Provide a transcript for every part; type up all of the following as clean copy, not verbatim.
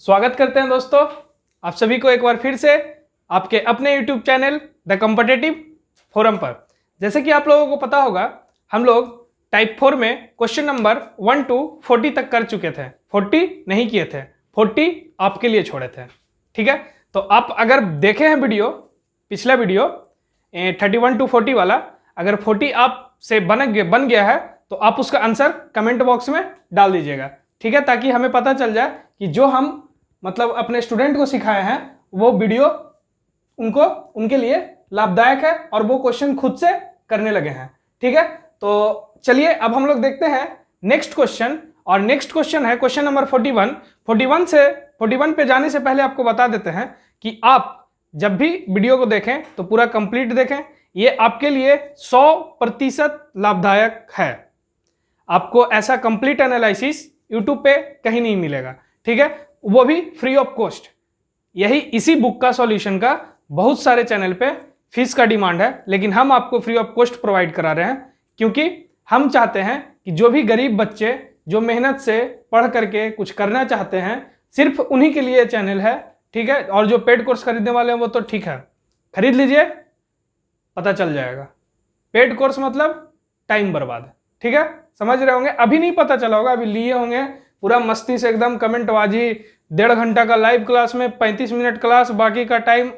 स्वागत करते हैं दोस्तों आप सभी को एक बार फिर से आपके अपने YouTube channel the competitive forum पर। जैसे कि आप लोगों को पता होगा हम लोग टाइप 4 में क्वेश्चन नंबर 1 to 40 तक कर चुके थे। 40 नहीं किए थे, 40 आपके लिए छोड़े थे। ठीक है, तो आप अगर देखे हैं वीडियो, पिछला वीडियो 31 to 40 वाला, अगर 40 आप से बन गया है तो आप उसका आंसर कमेंट बॉक्स में डाल दीजिएगा। ठीक है, ताकि हमें पता चल जाए कि जो हम मतलब अपने स्टूडेंट को सिखाए हैं वो वीडियो उनके लिए लाभदायक है और वो क्वेश्चन खुद से करने लगे हैं। ठीक है, तो चलिए अब हम लोग देखते हैं नेक्स्ट क्वेश्चन। और नेक्स्ट क्वेश्चन है क्वेश्चन नंबर 41 पे जाने से पहले आपको बता देते हैं कि आप जब भी वीडियो को देखें तो पूरा कंप्लीट देखें। ये आपके लिए 100% लाभदायक है। आपको ऐसा कंप्लीट एनालिसिस यूट्यूब पे कहीं नहीं मिलेगा। ठीक है, वो भी फ्री ऑफ कॉस्ट। इसी बुक का सॉल्यूशन का बहुत सारे चैनल पे फीस का डिमांड है, लेकिन हम आपको फ्री ऑफ कॉस्ट प्रोवाइड करा रहे हैं, क्योंकि हम चाहते हैं कि जो भी गरीब बच्चे जो मेहनत से पढ़ करके कुछ करना चाहते हैं, सिर्फ उन्हीं के लिए चैनल है। ठीक है, और जो पेड कोर्स खरीदने वाले हैं वो तो ठीक है, खरीद लीजिए, पता चल जाएगा। पेड कोर्स मतलब टाइम बर्बाद। ठीक है, समझ रहे होंगे। अभी नहीं पता चला होगा, अभी लिए होंगे पूरा मस्ती से एकदम कमेंटबाजी। 1.5 घंटा का लाइव क्लास में 35 मिनट क्लास, बाकी का टाइम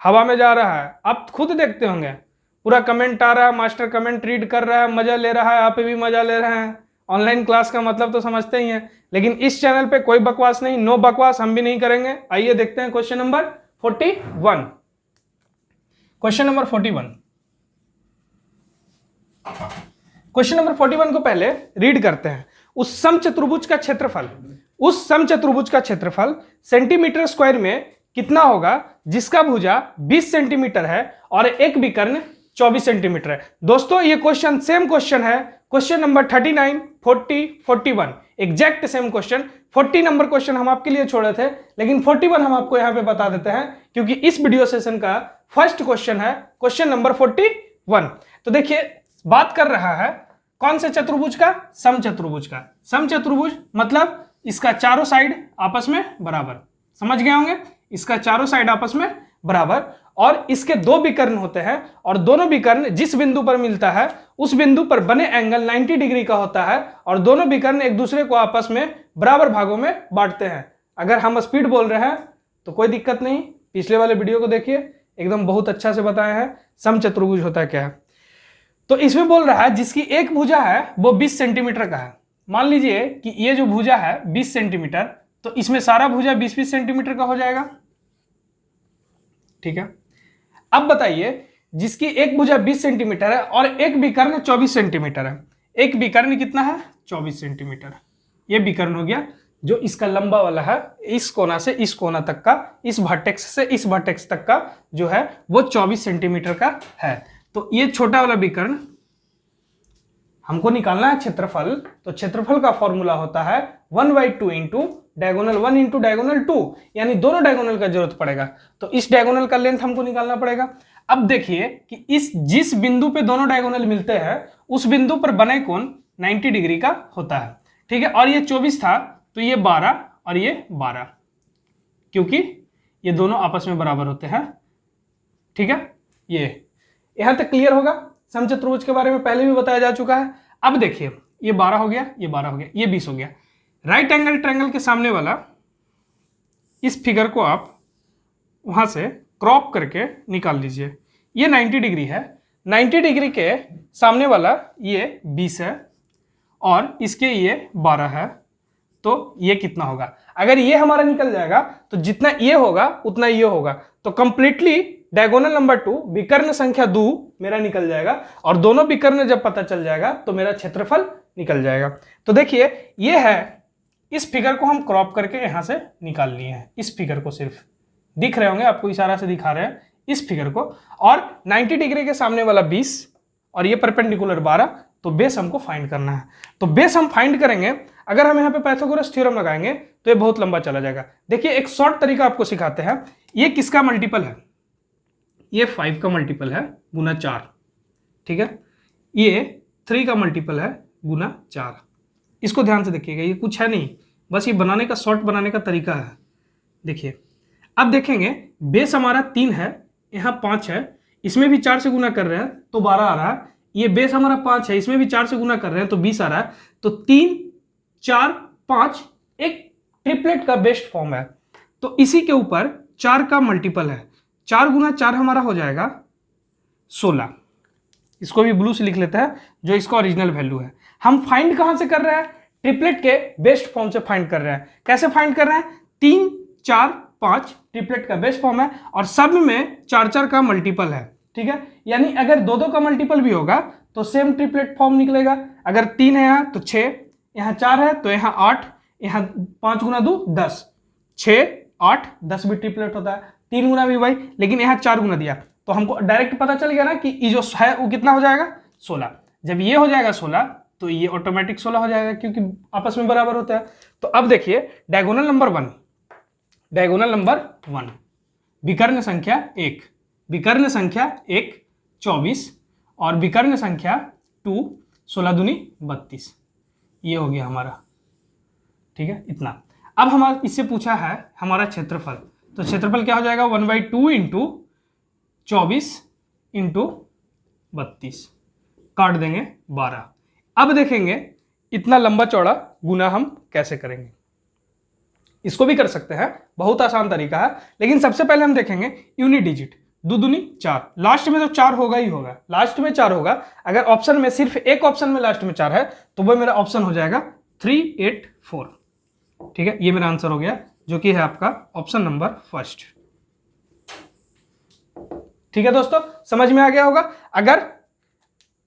हवा में जा रहा है। आप खुद देखते होंगे पूरा कमेंट आ रहा है, मास्टर कमेंट रीड कर रहा है, मजा ले रहा है, आप भी मजा ले रहे हैं। ऑनलाइन क्लास का मतलब तो समझते ही हैं, लेकिन इस चैनल पे कोई बकवास नहीं, नो बकवास हम भी नहीं करेंगे। आइए देखते हैं question number 41। Question number 41, question number 41 को पहले रीड करते हैं। उस समचतुर्भुज का क्षेत्रफल सेंटीमीटर स्क्वायर में कितना होगा जिसका भुजा 20 सेंटीमीटर है और एक विकर्ण 24 सेंटीमीटर है। दोस्तों ये क्वेश्चन सेम क्वेश्चन है, question number 39, 40, 41 exact same question. 40 number question हम आपके लिए छोड़े थे, लेकिन 41 हम आपको यहां पे बता देते हैं, क्योंकि इस वीडियो सेशन का फर्स्ट क्वेश्चन है क्वेश्चन नंबर 41। तो देखिए बात कर रहा है कौन से चतुर्भुज का? समचतुर्भुज का। समचतुर्भुज मतलब इसका चारों साइड आपस में बराबर, समझ गए होंगे। इसका चारों साइड आपस में बराबर और इसके दो विकर्ण होते हैं, और दोनों विकर्ण जिस बिंदु पर मिलता है उस बिंदु पर बने एंगल 90 डिग्री का होता है, और दोनों विकर्ण एक दूसरे को आपस में बराबर भागों में बांटते हैं। अगर हम स्पीड बोल रहे हैं तो कोई दिक्कत नहीं, पिछले वाले वीडियो को देखिए, एकदम बहुत अच्छा से बताया है समचतुर्भुज होता क्या है। तो इसमें बोल रहा है जिसकी एक भुजा है वो 20 सेंटीमीटर का है। मान लीजिए कि ये जो भुजा है 20 सेंटीमीटर, तो इसमें सारा भुजा 20-20 सेंटीमीटर का हो जाएगा। ठीक है, अब बताइए जिसकी एक भुजा 20 सेंटीमीटर है और एक विकर्ण 24 सेंटीमीटर है। एक विकर्ण कितना है? 24 सेंटीमीटर। ये विकर्ण हो गया जो इसका लंबा वाला है, इस कोना से इस कोना तक का, इस वर्टेक्स से इस वर्टेक्स तक का जो है वो 24 सेंटीमीटर का है। तो ये छोटा वाला विकर्ण हमको निकालना है क्षेत्रफल। तो क्षेत्रफल का फॉर्मूला होता है 1/2 इंटू डायगोनल 1 इंटू डायगोनल 2, यानी दोनों डायगोनल का जरूरत पड़ेगा। तो इस डायगोनल का लेंथ हमको निकालना पड़ेगा। अब देखिए कि जिस बिंदु पे दोनों डायगोनल मिलते हैं उस बिंदु पर बने कोण 90 डिग्री का होता है। ठीक है, और ये 24 था तो ये 12 और ये 12, क्योंकि ये दोनों आपस में बराबर होते हैं। ठीक है, ये यहां तक क्लियर होगा। समचतुर्भुज के बारे में पहले भी बताया जा चुका है। अब देखिए ये 12 हो गया, ये 12 हो गया, ये 20 हो गया। राइट एंगल ट्रायंगल के सामने वाला इस फिगर को आप वहां से क्रॉप करके निकाल लीजिए। ये 90 डिग्री है, 90 डिग्री के सामने वाला ये 20 है और इसके ये 12 है। तो ये कितना होगा? अगर ये हमारा निकल जाएगा तो जितना ये होगा उतना ये होगा। तो कंप्लीटली डायगोनल नंबर 2 विकर्ण संख्या 2 मेरा निकल जाएगा, और दोनों विकर्ण जब पता चल जाएगा तो मेरा क्षेत्रफल निकल जाएगा। तो देखिए ये है, इस फिगर को हम क्रॉप करके यहां से निकाल लिए हैं। इस फिगर को सिर्फ दिख रहे होंगे, आपको इशारा से दिखा रहे हैं इस फिगर को, और 90 डिग्री के सामने वाला 20 और ये परपेंडिकुलर 12। तो बेस हमको फाइंड करना है। तो बेस हम फाइंड करेंगे। अगर हम यहाँ पे पाइथागोरस थ्योरम लगाएंगे तो ये बहुत लंबा चला जाएगा। देखिए एक शॉर्ट तरीका आपको सिखाते हैं। ये किसका मल्टीपल है? ये 5 का मल्टीपल है गुना 4। ठीक है, ये 3 का मल्टीपल है गुना 4। इसको ध्यान से देखिएगा, ये कुछ है नहीं, बस ये बनाने का शॉर्ट बनाने का तरीका है। देखिए अब देखेंगे बेस हमारा 3 है, यहाँ 5 है, इसमें भी 4 से गुना कर रहे हैं तो 12 आ रहा है। ये बेस हमारा 5 है, इसमें भी 4 से गुना कर रहे हैं तो 20 आ रहा है। तो 3 4 5 एक ट्रिपलेट का बेस्ट फॉर्म है। तो इसी के ऊपर 4 का मल्टीपल है, 4 गुना 4 हमारा हो जाएगा 16। इसको भी ब्लू से लिख लेते हैं जो इसका ओरिजिनल वैल्यू है। हम फाइंड कहां से कर रहे हैं? ट्रिपलेट के बेस्ट फॉर्म से फाइंड कर रहे हैं। कैसे फाइंड कर रहे हैं? 3 4 5 ट्रिपलेट का बेस्ट फॉर्म है और सब में 4 4 का मल्टीपल है। ठीक है, यानी अगर 2 2 का मल्टीपल भी होगा तो सेम ट्रिपलेट फॉर्म निकलेगा। अगर 3 है यहाँ तो 6, यहाँ 4 है तो यहाँ 8, यहाँ 5 गुना 2 10, 6 8 10 भी ट्रिपलेट होता है। 3 गुना भी भाई, लेकिन यहाँ 4 गुना दिया तो हमको डायरेक्ट पता चल गया ना कि ये जो है वो कितना हो जाएगा 16। जब ये हो जाएगा 16 तो ये ऑटोमेटिक 16 हो जाएगा क्योंकि आपस में बराबर होता है। तो अब देखिए डायगोनल नंबर 1, डायगोनल नंबर 1 विकर्ण संख्या 1, विकर्ण संख्या 1 24 और विकर्ण संख्या 2 16 दूनी 32, ये हो गया हमारा। ठीक है, इतना। अब हमारा इससे पूछा है हमारा क्षेत्रफल, तो क्षेत्रफल क्या हो जाएगा 1/2 इंटू 24 इंटू 32, काट देंगे 12। अब देखेंगे इतना लंबा चौड़ा गुना हम कैसे करेंगे। इसको भी कर सकते हैं, बहुत आसान तरीका है, लेकिन सबसे पहले हम देखेंगे यूनिट डिजिट। 2 दूनी 4, लास्ट में तो 4 होगा ही होगा, लास्ट में 4 होगा। अगर ऑप्शन में सिर्फ एक ऑप्शन में लास्ट में 4 है तो वो मेरा ऑप्शन हो जाएगा 384। ठीक है, ये मेरा आंसर हो गया जो कि है आपका ऑप्शन नंबर फर्स्ट। ठीक है दोस्तों, समझ में आ गया होगा। अगर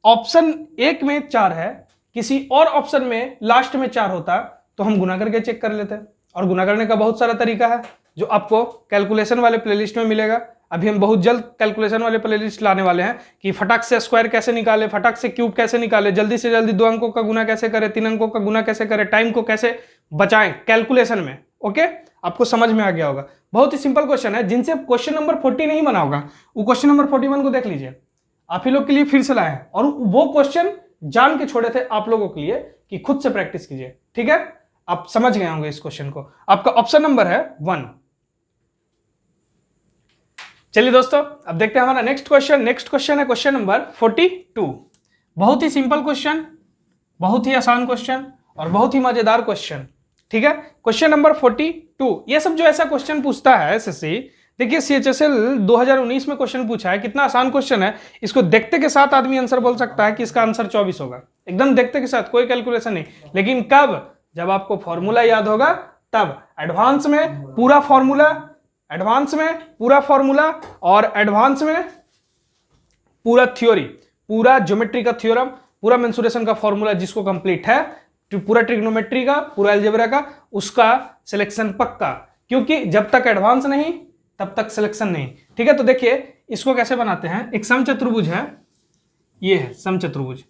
ऑप्शन 1 में 4 है, किसी और ऑप्शन में लास्ट में 4 होता तो हम गुना करके चेक कर लेते हैं। और गुना करने का बहुत सारा तरीका है जो आपको कैलकुलेशन वाले प्लेलिस्ट में मिलेगा। अभी हम बहुत जल्द कैलकुलेशन वाले प्लेलिस्ट लाने वाले हैं कि फटाक से स्क्वायर कैसे निकाले, फटाक से क्यूब कैसे निकाले, जल्दी से जल्दी 2 अंकों का गुना कैसे करें, 3 अंकों का गुना कैसे करें, टाइम को कैसे बचाएं कैलकुलेशन में। ओके, आपको समझ में आ गया होगा। बहुत ही सिंपल क्वेश्चन है, जिनसे क्वेश्चन नंबर 40 नहीं बना होगा वो क्वेश्चन नंबर 41 को देख लीजिए। आप ही लोग के लिए फिर से लाए हैं और वो क्वेश्चन जान के छोड़े थे आप लोगों के लिए कि खुद से प्रैक्टिस कीजिए। ठीक है, आप समझ गए होंगे इस क्वेश्चन को। आपका ऑप्शन नंबर है 1। चलिए दोस्तों, अब देखते हैं हमारा नेक्स्ट क्वेश्चन। नेक्स्ट क्वेश्चन है क्वेश्चन नंबर 42। बहुत ही सिंपल क्वेश्चन, बहुत ही आसान क्वेश्चन और बहुत ही मजेदार क्वेश्चन। ठीक है, क्वेश्चन नंबर 42। ये सब जो ऐसा क्वेश्चन पूछता है एसएससी, देखिए सीएचएसएल 2019 में क्वेश्चन पूछा है, कितना आसान क्वेश्चन है। इसको देखते के साथ आदमी आंसर बोल सकता है कि इसका आंसर 24 होगा, एकदम देखते के साथ, कोई कैलकुलेशन नहीं। लेकिन कब? जब आपको फॉर्मूला याद होगा तब। एडवांस में पूरा फॉर्मूला, एडवांस में पूरा फॉर्मूला और एडवांस में पूरा थ्योरी, पूरा ज्योमेट्री का थ्योरम, पूरा मेंसुरेशन का फॉर्मूला जिसको कंप्लीट है, पूरा ट्रिग्नोमेट्री का, पूरा अलजेब्रा का, उसका सिलेक्शन पक्का। क्योंकि जब तक एडवांस नहीं तब तक सिलेक्शन नहीं। ठीक है, तो देखिए इसको कैसे बनाते हैं। एक समचतुर्भुज है, ये है समचतुर्भुज,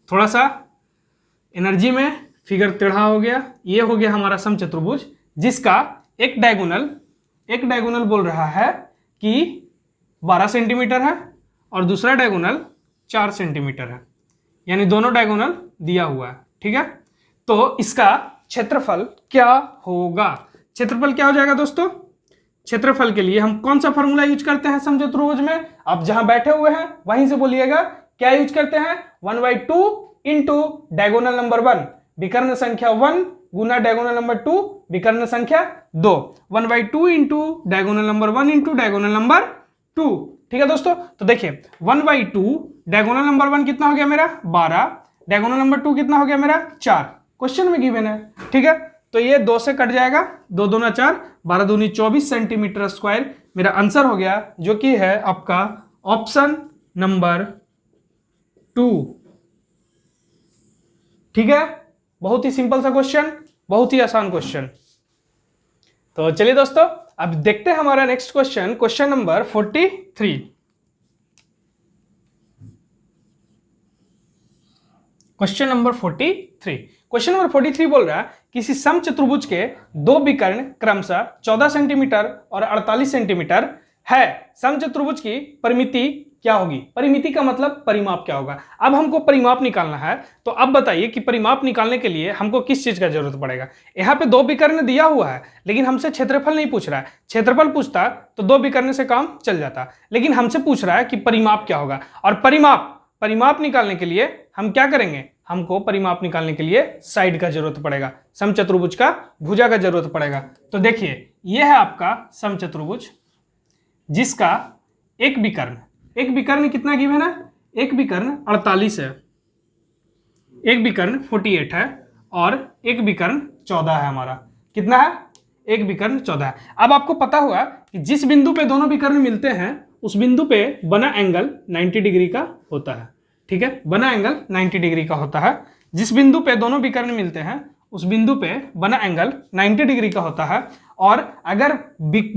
थोड़ा सा एनर्जी में फिगर टेढ़ा हो गया। ये हो गया हमारा समचतुर्भुज जिसका एक डायगोनल बोल रहा है कि 12 सेंटीमीटर है और दूसरा डायगोनल 4 सेंटीमीटर है, यानी दोनों डायगोनल दिया हुआ है। ठीक है, तो इसका क्षेत्रफल क्या होगा? क्षेत्रफल क्या हो जाएगा दोस्तों? क्षेत्रफल के लिए हम कौन सा फॉर्मूला यूज करते हैं समचतुर्भुज में? आप जहां बैठे हुए हैं वहीं से बोलिएगा। क्या यूज करते हैं? 1/2 इंटू डायगोनल नंबर 1, विकर्ण संख्या 1 गुना डायगोनल नंबर 2 विकर्ण संख्या 2। 1/2 into diagonal number 1 into diagonal number 2। ठीक है दोस्तों, तो देखिए 1/2 डायगोनल नंबर 1 कितना हो गया मेरा 12, डायगोनल नंबर 2 कितना हो गया मेरा 4, क्वेश्चन में गिवन है। ठीक है, तो ये 2 से कट जाएगा, 2 दूना 4, 12 दूनी 24 सेंटीमीटर स्क्वायर मेरा आंसर हो गया, जो कि है आपका ऑप्शन नंबर 2। ठीक है, बहुत ही सिंपल सा क्वेश्चन, बहुत ही आसान क्वेश्चन। तो चलिए दोस्तों, अब देखते हैं हमारा next question, question number 43। Question number 43। Question number 43 बोल रहा है किसी समचतुर्भुज के 2 विकर्ण क्रमशः 14 सेंटीमीटर और 48 सेंटीमीटर है। समचतुर्भुज की परिमिति क्या होगी, परिमिति का मतलब परिमाप क्या होगा। अब हमको परिमाप निकालना है, तो अब बताइए कि परिमाप निकालने के लिए हमको किस चीज का जरूरत पड़ेगा। यहाँ पे 2 विकर्ण दिया हुआ है, लेकिन हमसे क्षेत्रफल नहीं पूछ रहा है। क्षेत्रफल पूछता तो 2 विकर्ण से काम चल जाता, लेकिन हमसे पूछ रहा है कि परिमाप क्या होगा। और परिमाप निकालने के लिए हम क्या करेंगे, हमको परिमाप निकालने के लिए साइड का जरूरत पड़ेगा, समचतुर्भुज का भुजा का जरूरत पड़ेगा। तो देखिए यह है आपका समचतुर्भुज, जिसका एक विकर्ण कितना गिवन है, एक विकर्ण 48 है, एक विकर्ण 48 है और एक विकर्ण 14 है। हमारा कितना है, एक विकर्ण 14 है। अब आपको पता हुआ कि जिस बिंदु पे दोनों विकर्ण मिलते हैं उस बिंदु पे बना एंगल 90 डिग्री का होता है। ठीक है, बना एंगल 90 डिग्री का होता है। जिस बिंदु पे दोनों विकर्ण मिलते हैं उस बिंदु पे बना एंगल 90 डिग्री का होता है। और अगर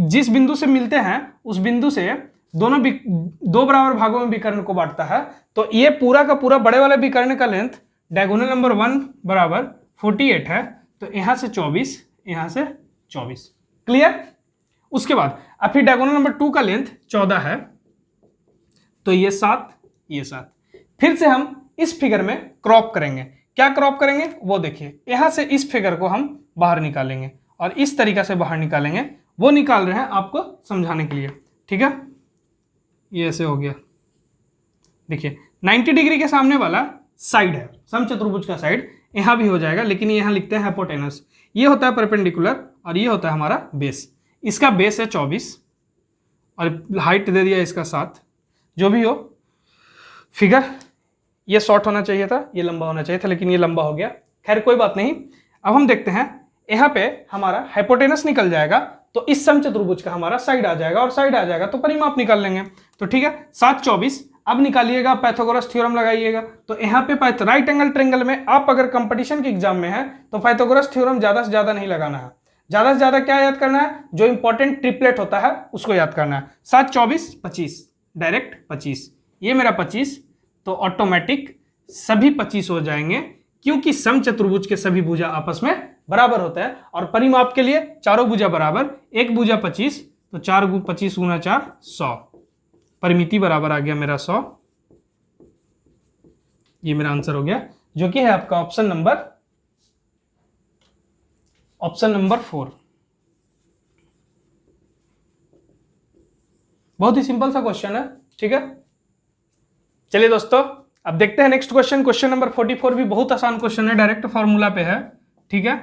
जिस बिंदु से मिलते हैं उस बिंदु से दोनों 2 बराबर भागों में विकर्ण को बांटता है, तो ये पूरा का पूरा बड़े वाले विकर्ण का लेंथ डायगोनल नंबर 1 बराबर 48 है, तो यहां से 24, यहां से 24। क्लियर। उसके बाद अब फिर डायगोनल नंबर 2 का लेंथ 14 है, तो ये 7, ये 7। फिर से हम इस फिगर में क्रॉप करेंगे। क्या क्रॉप करेंगे वो देखिए, यहां से इस फिगर को हम बाहर निकालेंगे और इस तरीका से बाहर निकालेंगे। वो निकाल रहे हैं आपको समझाने के लिए। ठीक है, ये ऐसे हो गया। देखिए 90 डिग्री के सामने वाला साइड है समचतुर्भुज का साइड, यहां भी हो जाएगा, लेकिन यहां लिखते हैं हाइपोटेनस। ये होता है परपेंडिकुलर और ये होता है हमारा बेस। इसका बेस है 24 और हाइट दे दिया इसका 7। जो भी हो फिगर, ये शॉर्ट होना चाहिए था, ये लंबा होना चाहिए था, लेकिन ये लंबा हो गया। खैर कोई बात नहीं। अब हम देखते हैं, यहाँ पे हमारा हाइपोटेनस निकल जाएगा तो इस समचतुर्भुज का हमारा साइड आ जाएगा, और साइड आ जाएगा तो परिमाप निकाल लेंगे। तो ठीक है, 7 24। अब निकालिएगा, पाइथागोरस थ्योरम लगाइएगा। तो यहाँ पे राइट एंगल ट्रायंगल में आप अगर कंपटीशन के एग्जाम में है तो पाइथागोरस थ्योरम ज्यादा से ज्यादा नहीं लगाना है। ज्यादा से ज्यादा क्या याद करना है, जो इंपॉर्टेंट ट्रिपलेट होता है उसको याद करना है। 7 24 25, डायरेक्ट 25, ये मेरा 25, तो ऑटोमेटिक सभी 25 हो जाएंगे, क्योंकि समचतुर्भुज के सभी भुजा आपस में बराबर होता है। और परिमाप के लिए चारों भुजा बराबर, एक भुजा 25, तो 4 25 गुना 4 100, परिमिति बराबर आ गया मेरा 100। ये मेरा आंसर हो गया, जो कि है आपका ऑप्शन नंबर 4। बहुत ही सिंपल सा क्वेश्चन है। ठीक है, चलिए दोस्तों अब देखते हैं नेक्स्ट क्वेश्चन। क्वेश्चन नंबर 44 भी बहुत आसान क्वेश्चन है, डायरेक्ट फॉर्मूला पे है। ठीक है,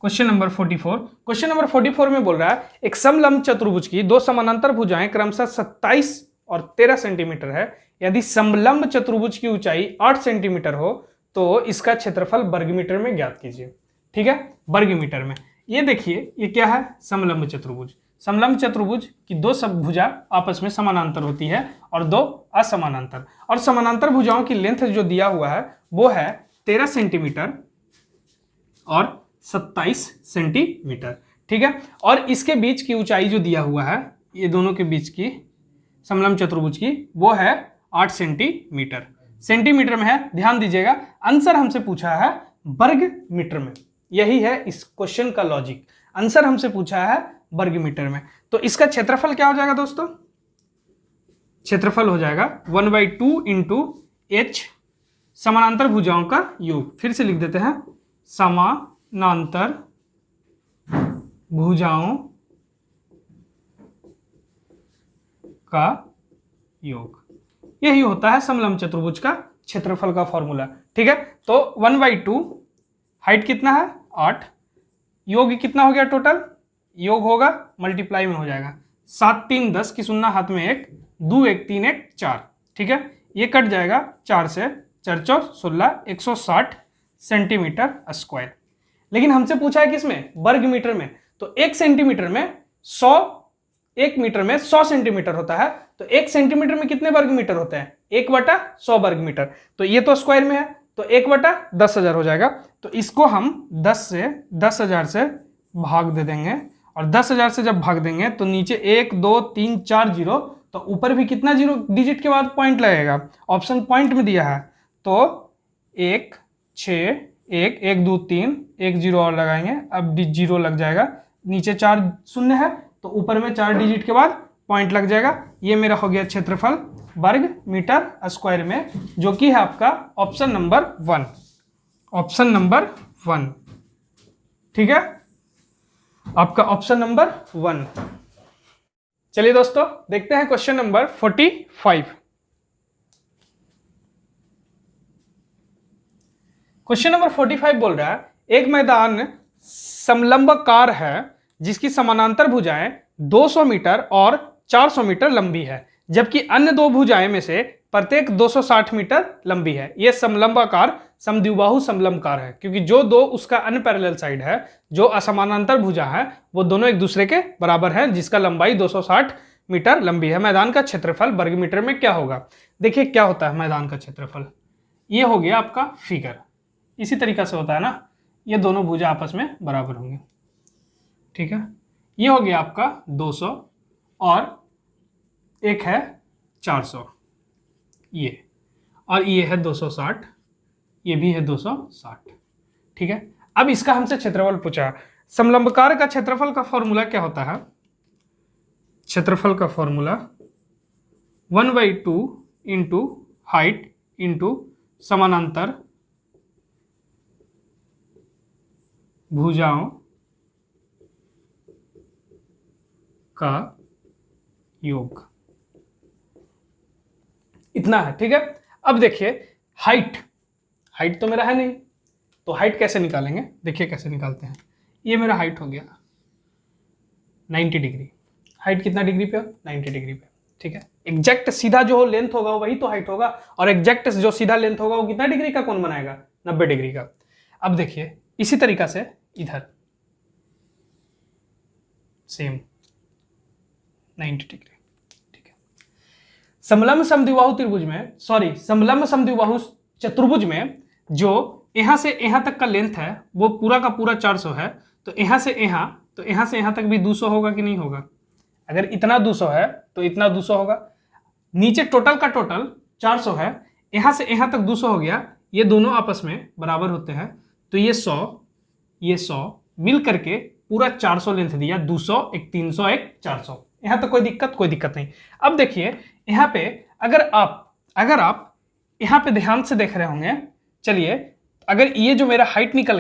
क्वेश्चन नंबर 44। क्वेश्चन नंबर 44 में बोल रहा है, एक समलंब चतुर्भुज की 2 समानांतर भुजाएं क्रमशः 27 और 13 सेंटीमीटर है। यदि समलंब चतुर्भुज की ऊंचाई 8 सेंटीमीटर हो तो इसका क्षेत्रफल वर्ग मीटर में ज्ञात कीजिए। ठीक है, वर्ग मीटर में। ये देखिए, ये क्या है, समलंब चतुर्भुज। समलंब चतुर्भुज की 2 सब भुजा आपस में समानांतर होती है और 2 असमानांतर। और समानांतर भुजाओं की लेंथ जो दिया हुआ है वो है 13 सेंटीमीटर और 27 सेंटीमीटर। ठीक है, और इसके बीच की ऊंचाई जो दिया हुआ है, ये दोनों के बीच की समलंब चतुर्भुज की, वो है 8 सेंटीमीटर। सेंटीमीटर में है, ध्यान दीजिएगा। आंसर हमसे पूछा है वर्ग मीटर में। यही है इस क्वेश्चन का लॉजिक। आंसर हमसे पूछा है वर्ग मीटर में, तो इसका क्षेत्रफल क्या हो जाएगा दोस्तों, क्षेत्रफल हो जाएगा 1/2 इंटू h, समानांतर भुजाओं का योग। फिर से लिख देते हैं, समानांतर भुजाओं का योग। यही होता है समलंब चतुर्भुज का क्षेत्रफल का फॉर्मूला। ठीक है, तो 1/2, हाइट कितना है 8, योग कितना हो गया टोटल, योग होगा मल्टीप्लाई में हो जाएगा। 7 3 10 की सुनना हाथ में 1, 2 1 3 1 4। ठीक है, ये कट जाएगा 4 से, 4 4 16, 160 सेंटीमीटर स्क्वायर। लेकिन हमसे पूछा है किसमें, वर्ग मीटर में। तो 1 सेंटीमीटर में 100, 1 मीटर में 100 सेंटीमीटर होता है, तो 1 सेंटीमीटर में कितने वर्ग मीटर होते हैं, 1/100 वर्ग मीटर। तो ये तो स्क्वायर में है, तो 1/10,000 हो जाएगा। तो इसको हम 10,000 से भाग दे देंगे, और 10,000 से जब भाग देंगे तो नीचे 1 2 3 4 जीरो, तो ऊपर भी कितना जीरो डिजिट के बाद पॉइंट लगेगा, ऑप्शन पॉइंट में दिया है। तो 1 6 1 1 2 3, 1 जीरो और लगाएंगे, अब जीरो लग जाएगा। नीचे 4 शून्य है तो ऊपर में 4 डिजिट के बाद पॉइंट लग जाएगा। ये मेरा हो गया क्षेत्रफल वर्ग मीटर स्क्वायर में, जो कि है आपका ऑप्शन नंबर 1, ऑप्शन नंबर 1। ठीक है, आपका ऑप्शन नंबर 1। चलिए दोस्तों देखते हैं क्वेश्चन नंबर 45। क्वेश्चन नंबर 45 बोल रहा है एक मैदान समलंबाकार है जिसकी समानांतर भुजाएं 200 मीटर और 400 मीटर लंबी है, जबकि अन्य दो भुजाएं में से प्रत्येक 260 मीटर लंबी है। यह समलंबाकार समद्विबाहु समलंबकार है, क्योंकि जो दो उसका अनपैरेलल साइड है, जो असमानांतर भुजा है, वो दोनों एक दूसरे के बराबर है, जिसका लंबाई 260 मीटर लंबी है। मैदान का क्षेत्रफल वर्ग मीटर में क्या होगा? देखिए क्या होता है मैदान का क्षेत्रफल, ये हो गया आपका फिगर, इसी तरीका से होता है ना, ये दोनों भुजा आपस में बराबर होंगे। ठीक है, ये हो गया आपका 200 और एक है 400, ये, और ये है 260, ये भी है 260। ठीक है, अब इसका हमसे क्षेत्रफल पूछा। समलंबकार का क्षेत्रफल का फॉर्मूला क्या होता है? क्षेत्रफल का फॉर्मूला 1/2 इंटू हाइट इंटू समानांतर भुजाओं का योग, इतना है। ठीक है, अब देखिए हाइट तो मेरा है नहीं, तो हाइट कैसे निकालेंगे? देखिए कैसे निकालते हैं। ये मेरा हाइट हो गया 90 डिग्री। हाइट कितना डिग्री पे? 90 डिग्री पे। ठीक है, एग्जैक्ट सीधा जो लेंथ होगा वही तो हाइट होगा, और एग्जैक्ट जो सीधा लेंथ होगा वो कितना डिग्री का कोण बनाएगा? 90 डिग्री का। अब देखिए इसी तरीका से इधर सेम 90 डिग्री। ठीक है, समलंब समद्विबाहु त्रिभुज में, सॉरी समलंब समद्विबाहु चतुर्भुज में जो यहां से यहां तक का लेंथ है वो पूरा का पूरा 400 है, तो यहां से यहां तक भी 200 होगा कि नहीं होगा? अगर इतना 200 है तो इतना 200 होगा। नीचे टोटल का टोटल 400 है, यहां से यहां तक 200 हो गया, ये दोनों आपस में बराबर होते हैं, तो ये 100 मिल करके पूरा 400 लेंथ दिया। 200 एक 300 एक 400। यहां तक कोई दिक्कत नहीं। अब देखिए यहां पे अगर आप यहां पे ध्यान से देख रहे होंगे, चलिए अगर ये जो मेरा हाइट निकल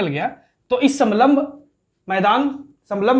गया, तो इस समलंब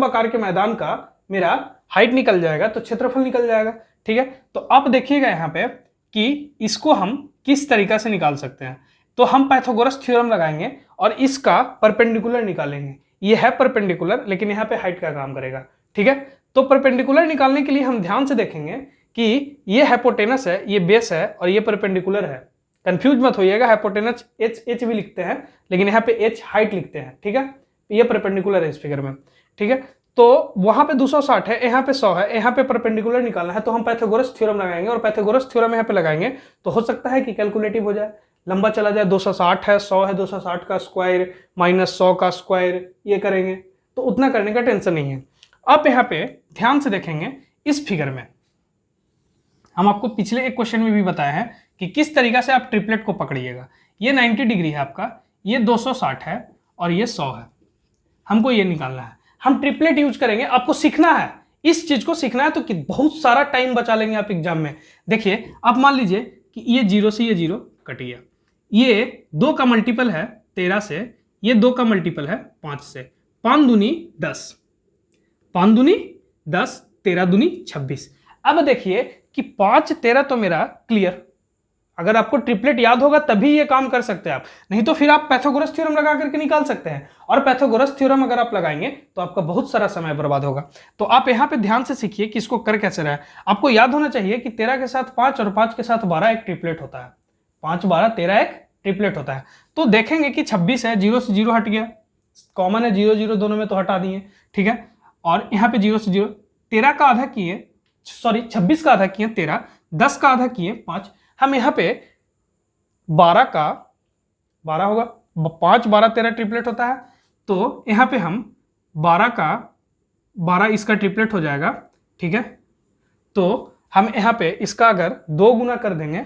आकार के मैदान का मेरा हाइट निकल जाएगा, तो क्षेत्रफल निकल जाएगा। ठीक है, तो अब देखिएगा यहाँ पे कि इसको हम किस तरीका से निकाल सकते हैं। तो हम पाइथागोरस थ्योरम लगाएंगे और इसका परपेंडिकुलर निकालेंगे। ये है परपेंडिकुलर, लेकिन यहाँ पे हाइट का काम करेगा। ठीक है, तो परपेंडिकुलर निकालने के लिए हम ध्यान से देखेंगे कि ये हाइपोटेनस है, ये बेस है, और ये परपेंडिकुलर है। कंफ्यूज मत होइएगा, हाइपोटेनस एच भी लिखते हैं, लेकिन यहाँ पे एच हाइट लिखते हैं। ठीक है, ये परपेंडिकुलर है इस फिगर में। ठीक है, तो वहां पे 260 है, यहाँ पे 100 है, यहाँ पे परपेंडिकुलर निकालना है, तो हम पाइथागोरस थ्योरम लगाएंगे, और पाइथागोरस थ्योरम यहाँ पे लगाएंगे तो हो सकता है कि कैलकुलेटिव हो जाए, लंबा चला जाए। 260 है, 100 है, 260 का स्क्वायर माइनस 100 का स्क्वायर, ये करेंगे तो उतना करने का टेंशन नहीं है। आप यहाँ पे ध्यान से देखेंगे इस फिगर में, हम आपको पिछले एक क्वेश्चन में भी बताया है कि किस तरीका से आप ट्रिपलेट को पकड़िएगा। ये 90 डिग्री है आपका, ये 260 है और ये 100 है, हमको ये निकालना है। हम ट्रिपलेट यूज करेंगे, आपको सीखना है, इस चीज को सीखना है, तो कि बहुत सारा टाइम बचा लेंगे आप एग्जाम में। देखिए आप मान लीजिए कि ये 0 से ये 0 कट गया, ये 2 का मल्टीपल है 13 से, ये 2 का मल्टीपल है 5 से, 5 दूनी 10, 5 दूनी 10, 13 दूनी 26। अब देखिए कि 5 13 तो मेरा क्लियर, अगर आपको ट्रिपलेट याद होगा तभी ये काम कर सकते हैं आप, नहीं तो फिर आप पाइथागोरस थ्योरम लगा करके निकाल सकते हैं। और पाइथागोरस थ्योरम अगर आप लगाएंगे तो आपका बहुत सारा समय बर्बाद होगा। तो आप यहाँ पे ध्यान से सीखिए कि इसको कर कैसे रहा है। आपको याद होना चाहिए कि 13 के साथ 5 और 5 के साथ 12 एक ट्रिपलेट होता है, 5 12 13 एक ट्रिपलेट होता है। तो देखेंगे कि 26 है, 0 से 0 हट गया, कॉमन है 0 0 दोनों में, तो हटा दिए। ठीक है, और यहाँ पे 0 से 0, 13 का आधा किए, सॉरी 26 का आधा किए 13, 10 का आधा किए 5, हम यहाँ पे 12 का 12 होगा, 5 12 13 ट्रिपलेट होता है, तो यहाँ पे हम 12 का 12 इसका ट्रिपलेट हो जाएगा। ठीक है, तो हम यहाँ पे इसका अगर 2 गुना कर देंगे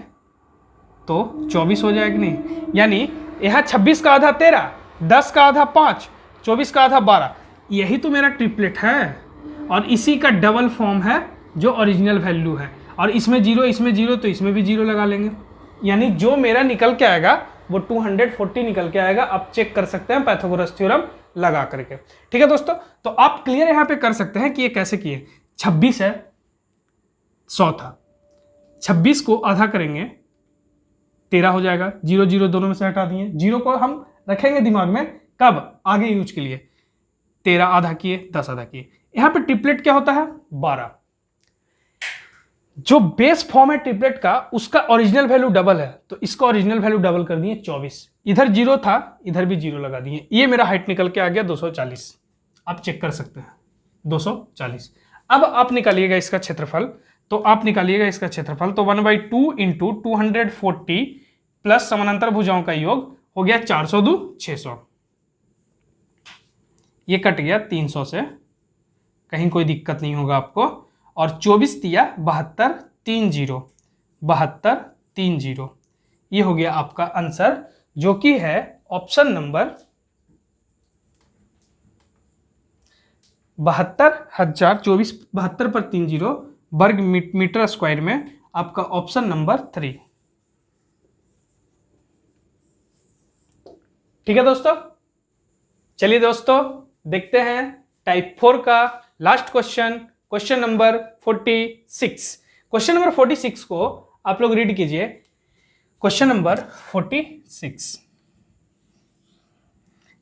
तो 24 हो जाएगा नहीं, यानी यहाँ 26 का आधा 13, 10 का आधा 5, 24 का आधा 12, यही तो मेरा ट्रिपलेट है। और इसी का डबल फॉर्म है जो ओरिजिनल वैल्यू है, और इसमें जीरो इसमें जीरो तो इसमें भी जीरो लगा लेंगे, यानी जो मेरा निकल के आएगा वो 240 निकल के आएगा। आप चेक कर सकते हैं पाइथागोरस थ्योरम लगा करके। ठीक है दोस्तों, तो आप क्लियर यहां पे कर सकते हैं कि ये कैसे किए। 26 है, 100 था, 26 को आधा करेंगे 13 हो जाएगा, जीरो जीरो दोनों में से हटा दिए, जीरो को हम रखेंगे दिमाग में कब, आगे यूज के लिए। 13 आधा किए, 10 आधा किए। यहां पे ट्रिपलेट क्या होता है 12, जो बेस फॉर्म है ट्रिपलेट का उसका ओरिजिनल वैल्यू डबल है, तो इसका ओरिजिनल वैल्यू डबल कर दिए 24। इधर जीरो था, इधर भी जीरो लगा दिए, ये मेरा हाइट निकल के आ गया 240। आप चेक कर सकते हैं 240। अब आप निकालिएगा इसका क्षेत्रफल, तो आप निकालिएगा इसका क्षेत्रफल, तो 1/2 इंटू 240 प्लस समानांतर भुजाओं का योग हो गया 400 2 600, ये कट गया 300 से, कहीं कोई दिक्कत नहीं होगा आपको। और 24 दिया 72 30, 72 30, ये हो गया आपका आंसर, जो कि है ऑप्शन नंबर 72,000। 24 72 पर 30 वर्ग मीटर स्क्वायर में आपका ऑप्शन नंबर 3। ठीक है दोस्तों, चलिए दोस्तों देखते हैं टाइप 4 का last question, question number 46। Question number 46 को आप लोग रीड कीजिए। क्वेश्चन नंबर 46,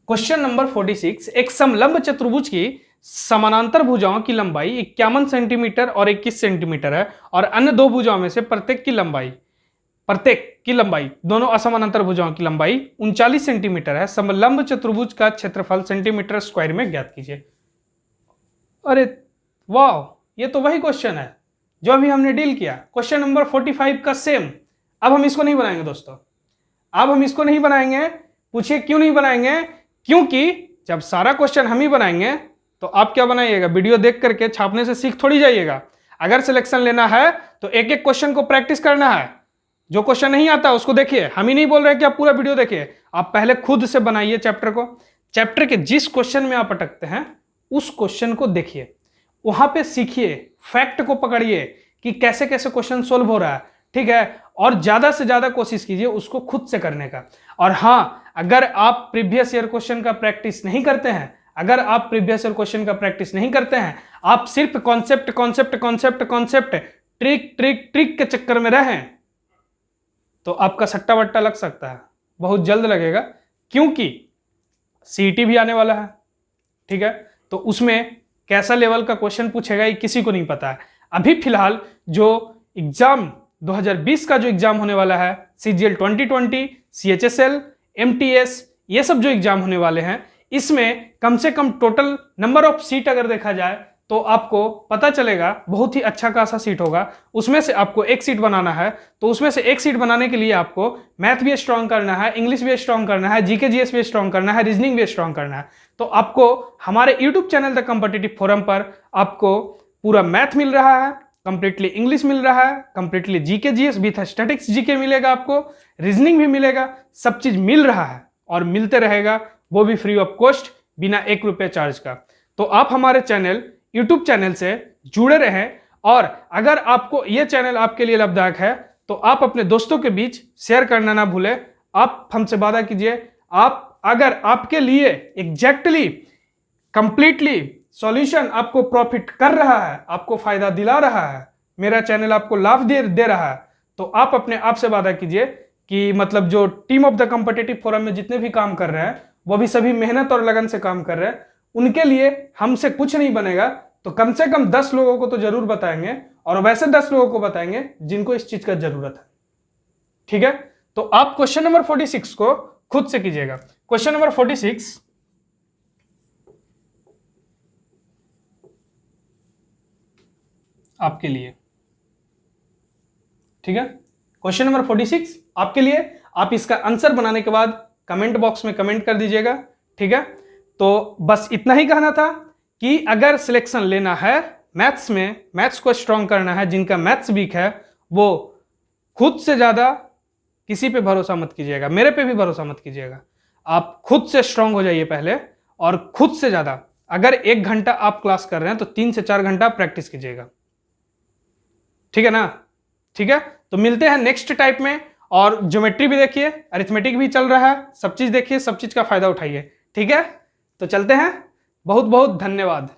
क्वेश्चन नंबर 46, एक समलंब चतुर्भुज की समानांतर भुजाओं की लंबाई 51 सेंटीमीटर और 21 सेंटीमीटर है, और अन्य दो भुजाओं में से प्रत्येक की लंबाई दोनों असमानांतर भुजाओं की लंबाई 39 सेंटीमीटर है। समलंब चतुर्भुज का क्षेत्रफल सेंटीमीटर स्क्वायर में ज्ञात कीजिए। अरे वाह, ये तो वही क्वेश्चन है जो अभी हमने डील किया, क्वेश्चन नंबर 45 का सेम। अब हम इसको नहीं बनाएंगे दोस्तों, अब हम इसको नहीं बनाएंगे। पूछिए क्यों नहीं बनाएंगे? क्योंकि जब सारा क्वेश्चन हम ही बनाएंगे तो आप क्या बनाइएगा, वीडियो देख करके छापने से सीख थोड़ी जाइएगा। अगर सिलेक्शन लेना है तो एक एक क्वेश्चन को प्रैक्टिस करना है। जो क्वेश्चन नहीं आता उसको देखिए, हम ही नहीं बोल रहे कि आप पूरा वीडियो देखिए, आप पहले खुद से बनाइए चैप्टर को। चैप्टर के जिस क्वेश्चन में आप अटकते हैं उस क्वेश्चन को देखिए, वहां पे सीखिए, फैक्ट को पकड़िए कि कैसे कैसे क्वेश्चन सोल्व हो रहा है। ठीक है, और ज्यादा से ज्यादा कोशिश कीजिए उसको खुद से करने का। और हाँ, अगर आप प्रीवियस ईयर क्वेश्चन का प्रैक्टिस नहीं करते हैं, अगर आप प्रीवियस ईयर क्वेश्चन का प्रैक्टिस नहीं करते हैं, आप सिर्फ concept concept concept concept trick trick trick के चक्कर में रहें तो आपका सट्टा वट्टा लग सकता है, बहुत जल्द लगेगा, क्योंकि सीईटी भी आने वाला है। ठीक है, तो उसमें कैसा लेवल का क्वेश्चन पूछेगा ये किसी को नहीं पता है। अभी फिलहाल जो एग्जाम 2020 का जो एग्जाम होने वाला है, CGL 2020, CHSL, MTS, ये सब जो एग्जाम होने वाले हैं, इसमें कम से कम टोटल नंबर ऑफ सीट अगर देखा जाए तो आपको पता चलेगा बहुत ही अच्छा खासा सीट होगा। उसमें से आपको एक सीट बनाना है, तो उसमें से एक सीट बनाने के लिए आपको मैथ भी स्ट्रांग करना है, इंग्लिश भी स्ट्रांग करना है, जीके जीएस भी स्ट्रांग करना है, रीजनिंग भी स्ट्रांग करना है। तो आपको हमारे YouTube channel the competitive forum पर आपको पूरा मैथ मिल रहा है, कंप्लीटली इंग्लिश मिल रहा है, completely GK GS with statics GK मिलेगा, आपको रीजनिंग भी मिलेगा, सब चीज मिल रहा है और मिलते रहेगा, वो भी फ्री ऑफ कॉस्ट, बिना 1 रुपये चार्ज का। तो आप हमारे चैनल यूट्यूब चैनल से जुड़े रहें, और अगर आपको ये चैनल आपके लिए लाभदायक है तो आप अपने दोस्तों के बीच शेयर करना ना भूलें। आप हमसे वादा कीजिए, आप अगर आपके लिए एग्जैक्टली कंप्लीटली सॉल्यूशन आपको प्रॉफिट कर रहा है, आपको फायदा दिला रहा है, मेरा चैनल आपको लाभ दे रहा है, तो आप अपने आप से वादा कीजिए कि मतलब जो team of the competitive forum में जितने भी काम कर रहे हैं वो भी सभी मेहनत और लगन से काम कर रहे हैं, उनके लिए हमसे कुछ नहीं बनेगा तो कम से कम 10 लोगों को तो जरूर बताएंगे, और वैसे 10 लोगों को बताएंगे जिनको इस चीज का जरूरत है। ठीक है, तो आप क्वेश्चन नंबर 46 को खुद से कीजिएगा। क्वेश्चन नंबर 46 आपके लिए। ठीक है, क्वेश्चन नंबर 46 आपके लिए। आप इसका आंसर बनाने के बाद कमेंट बॉक्स में कमेंट कर दीजिएगा। ठीक है, तो बस इतना ही कहना था कि अगर सिलेक्शन लेना है मैथ्स में, मैथ्स को स्ट्रांग करना है, जिनका मैथ्स वीक है वो खुद से ज्यादा किसी पे भरोसा मत कीजिएगा, मेरे पे भी भरोसा मत कीजिएगा। आप खुद से स्ट्रांग हो जाइए पहले, और खुद से ज्यादा अगर 1 घंटा आप क्लास कर रहे हैं तो 3 से 4 घंटा प्रैक्टिस कीजिएगा, ठीक है ना। ठीक है, तो मिलते हैं नेक्स्ट टाइप में। और ज्योमेट्री भी देखिए, अरिथमेटिक भी चल रहा है, सब चीज देखिए, सब चीज का फायदा उठाइए, ठीक है। तो चलते हैं, बहुत बहुत धन्यवाद।